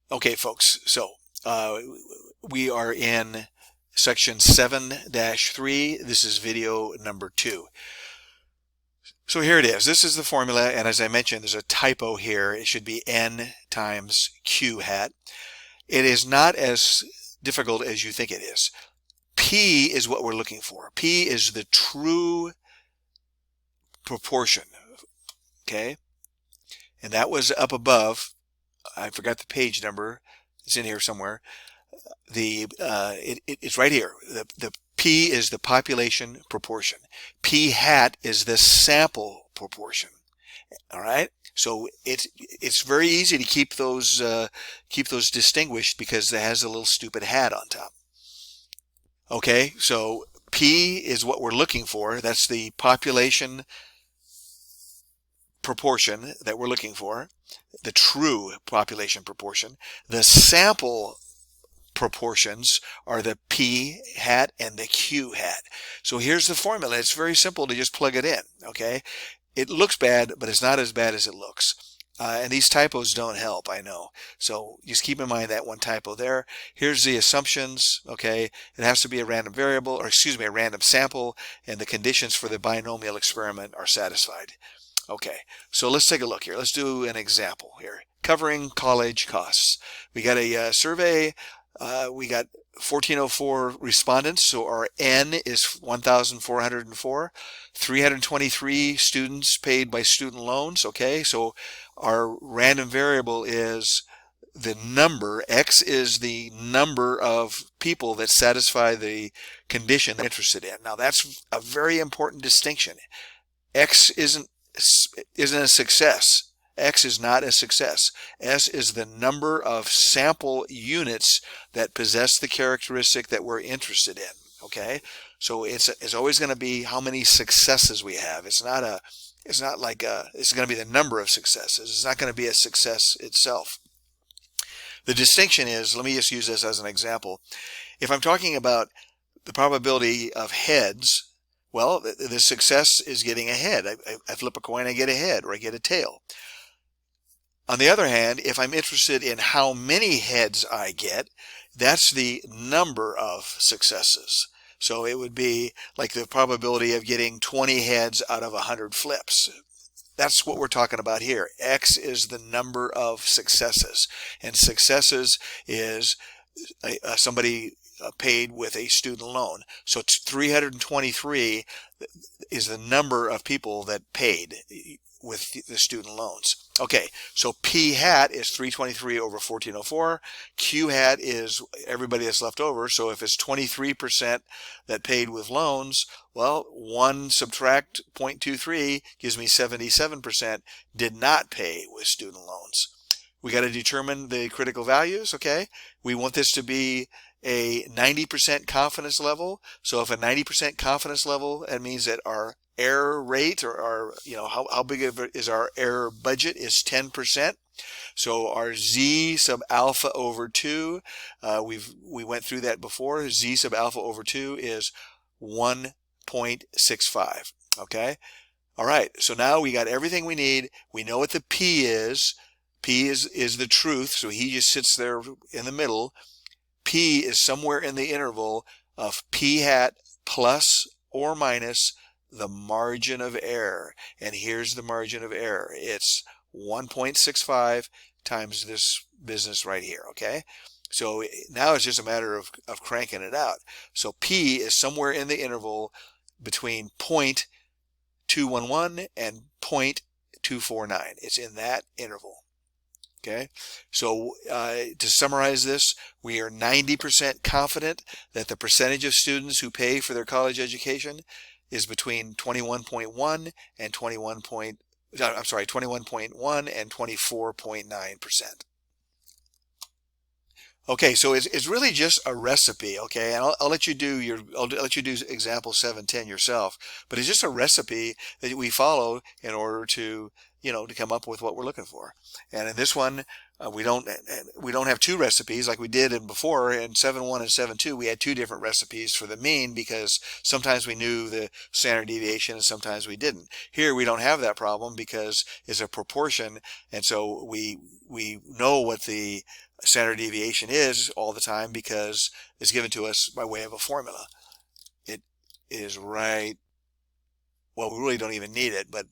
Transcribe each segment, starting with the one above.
Okay, folks, so we are in section 7-3. This is video number 2. So here it is. This is the formula, and as I mentioned, there's a typo here. It should be n times q hat. It is not as difficult as you think it is. P is what we're looking for. P is the true proportion, okay? And that was up above. I forgot the page number. It's in here somewhere. It's right here. The P is the population proportion. P hat is the sample proportion. All right. So it's very easy to keep those distinguished because it has a little stupid hat on top. Okay. So P is what we're looking for. That's the population proportion that we're looking for. The true population proportion. The sample proportions are the P hat and the Q hat. So here's the formula. It's very simple to just plug it in. Okay. It looks bad, but it's not as bad as it looks. And these typos don't help, I know. So just keep in mind that one typo there. Here's the assumptions. Okay. It has to be a random variable, or excuse me, a random sample, and the conditions for the binomial experiment are satisfied. Okay. So let's take a look here. Let's do an example here. Covering college costs. We got a survey. We got 1,404 respondents, so our N is 1,404. 323 students paid by student loans. Okay, so our random variable is the number. X is the number of people that satisfy the condition they're interested in. Now that's a very important distinction. X isn't a success. X is not a success. S is the number of sample units that possess the characteristic that we're interested in. Okay, so it's always going to be how many successes we have. It's not like it's going to be the number of successes. It's not going to be a success itself. The distinction is, let me just use this as an example. If I'm talking about the probability of heads, well, the success is getting a head. I flip a coin, I get a head, or I get a tail. On the other hand, if I'm interested in how many heads I get, that's the number of successes. So it would be like the probability of getting 20 heads out of 100 flips. That's what we're talking about here. X is the number of successes. And successes is somebody paid with a student loan. So 323 is the number of people that paid with the student loans. Okay, so P hat is 323 over 1404. Q hat is everybody that's left over. So if it's 23% that paid with loans, well, 1 subtract 0.23 gives me 77% did not pay with student loans. We got to determine the critical values. Okay, we want this to be a 90% confidence level. So if a 90% confidence level, that means that our error rate, or our, how big of it is our error budget, is 10%. So our Z sub alpha over 2, we went through that before. Z sub alpha over 2 is 1.65. Okay. All right. So now we got everything we need. We know what the P is. P is the truth. So he just sits there in the middle. P is somewhere in the interval of P hat plus or minus the margin of error. And here's the margin of error. It's 1.65 times this business right here. Okay. So now it's just a matter of cranking it out. So P is somewhere in the interval between 0.211 and 0.249. It's in that interval. Okay, so to summarize this, we are 90% confident that the percentage of students who pay for their college education is between 21.1 and 21.1 and 24.9%. Okay, so it's really just a recipe, okay, and I'll let you do example 710 yourself, but it's just a recipe that we follow in order to to come up with what we're looking for. And in this one, we don't have two recipes like we did in before. In 7.1 and 7.2, we had two different recipes for the mean because sometimes we knew the standard deviation and sometimes we didn't. Here we don't have that problem because it's a proportion, and so we know what the standard deviation is all the time because it's given to us by way of a formula. It is right. Well, we really don't even need it, but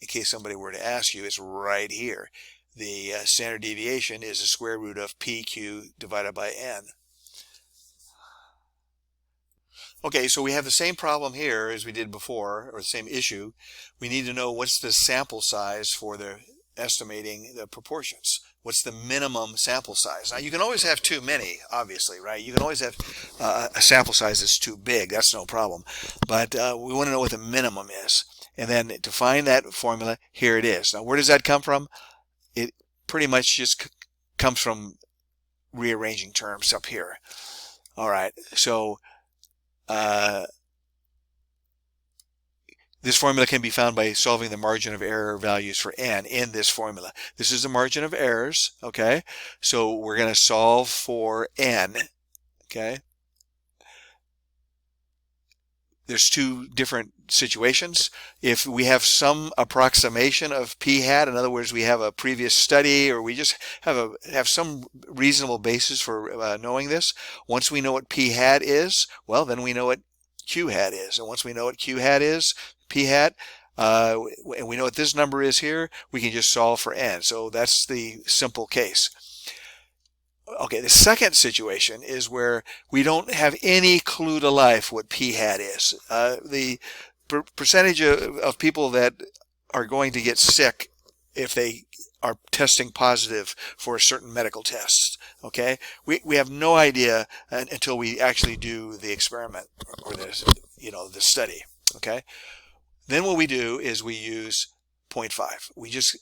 in case somebody were to ask you, it's right here. The standard deviation is the square root of PQ divided by N. Okay, so we have the same problem here as we did before, or the same issue. We need to know what's the sample size for the estimating the proportions. What's the minimum sample size? Now, you can always have too many, obviously, right? You can always have a sample size that's too big. That's no problem. But we want to know what the minimum is. And then to find that formula, here it is. Now, where does that come from? It pretty much just comes from rearranging terms up here. All right, so this formula can be found by solving the margin of error values for n in this formula. This is the margin of errors, okay? So we're going to solve for n, okay? There's two different situations. If we have some approximation of p hat, in other words, we have a previous study, or we just have some reasonable basis for knowing this. Once we know what p hat is, well, then we know what q hat is. And once we know what q hat is, p hat, and we know what this number is here, we can just solve for n. So that's the simple case. Okay, the second situation is where we don't have any clue to life what p hat is. The percentage of people that are going to get sick if they are testing positive for a certain medical test. Okay, we have no idea until we actually do the experiment or the study. Okay, then what we do is we use 0.5. We just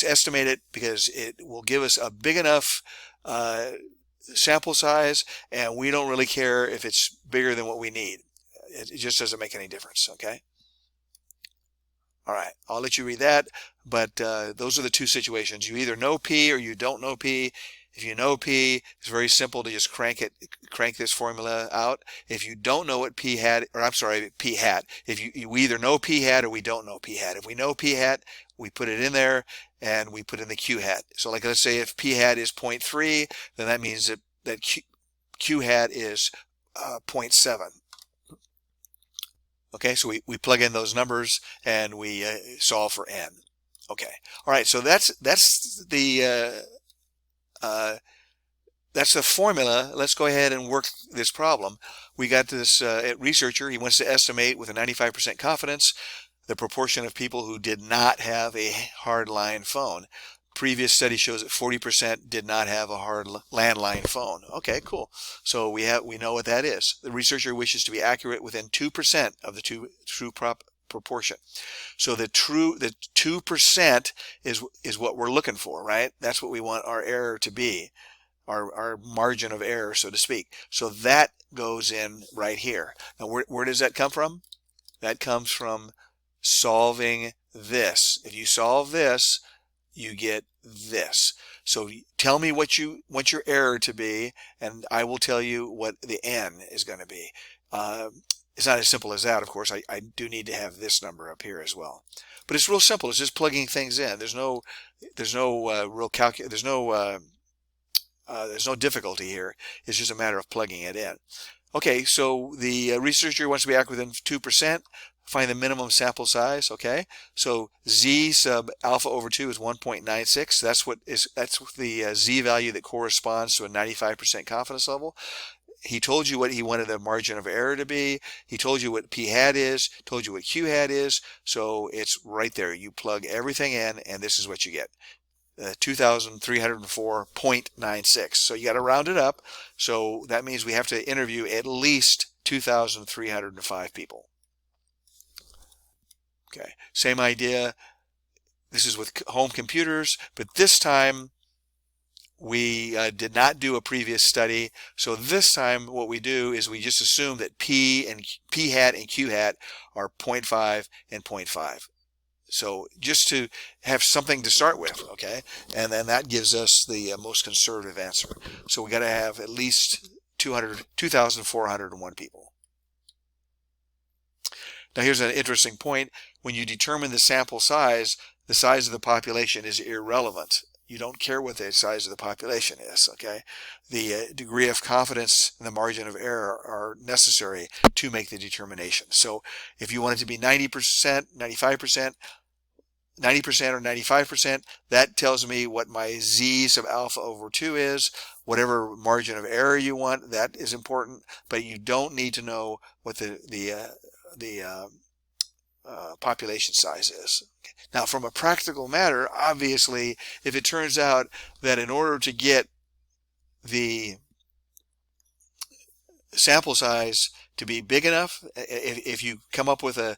estimate it because it will give us a big enough sample size, and we don't really care if it's bigger than what we need. It just doesn't make any difference. Okay. All right, I'll let you read that, but those are the two situations. You either know P or you don't know P. If you know P, it's very simple to just crank this formula out. If you don't know what P hat, or I'm sorry, P hat, we either know P hat or we don't know P hat. If we know P hat, we put it in there and we put in the Q hat. So like, let's say if P hat is 0.3, then that means that Q hat is 0.7. Okay, so we plug in those numbers and we solve for n. Okay, all right, so that's the formula. Let's go ahead and work this problem. We got this researcher. He wants to estimate with a 95% confidence the proportion of people who did not have a hardline phone. Previous study shows that 40% did not have a hard landline phone. Okay, cool. So we know what that is. The researcher wishes to be accurate within 2% of the true proportion. So the 2% is what we're looking for, right? That's what we want our error to be, our margin of error, so to speak. So that goes in right here. Now, where does that come from? That comes from solving this. If you solve this, you get this. So tell me what you want your error to be, and I will tell you what the n is going to be. It's not as simple as that, of course. I do need to have this number up here as well. But it's real simple. It's just plugging things in. There's no real there's no difficulty here. It's just a matter of plugging it in. Okay, so the researcher wants to be accurate within 2%. Find the minimum sample size. Okay, so z sub alpha over 2 is 1.96. That's the z value that corresponds to a 95% confidence level. He told you what he wanted the margin of error to be. He told you what p hat is. Told you what q hat is. So it's right there. You plug everything in, and this is what you get. 2,304.96. So you got to round it up. So that means we have to interview at least 2,305 people. Okay, same idea. This is with home computers, but this time we did not do a previous study. So this time what we do is we just assume that P hat and Q hat are 0.5 and 0.5. So just to have something to start with, okay? And then that gives us the most conservative answer. So we got to have at least 2,401 people. Now here's an interesting point. When you determine the sample size, the size of the population is irrelevant. You don't care what the size of the population is, okay? The degree of confidence and the margin of error are necessary to make the determination. So if you want it to be 90%, 95%, 90% or 95%, that tells me what my z sub alpha over 2 is. Whatever margin of error you want, that is important, but you don't need to know what the population size is. Now, from a practical matter, obviously, if it turns out that in order to get the sample size to be big enough, if you come up with a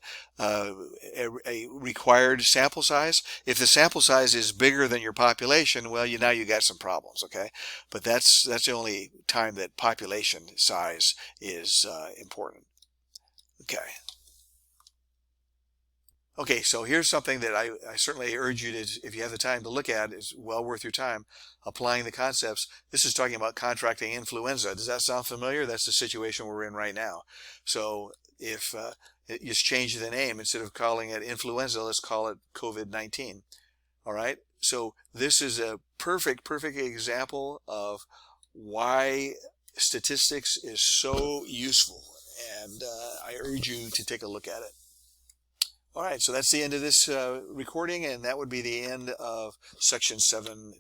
required sample size, if the sample size is bigger than your population, well, now you got some problems, okay? But that's the only time that population size is important. Okay. Okay, so here's something that I certainly urge you to, if you have the time to look at, is well worth your time applying the concepts. This is talking about contracting influenza. Does that sound familiar? That's the situation we're in right now. So if you just change the name, instead of calling it influenza, let's call it COVID-19. All right, so this is a perfect example of why statistics is so useful, and I urge you to take a look at it. All right, so that's the end of this recording, and that would be the end of section 7-3.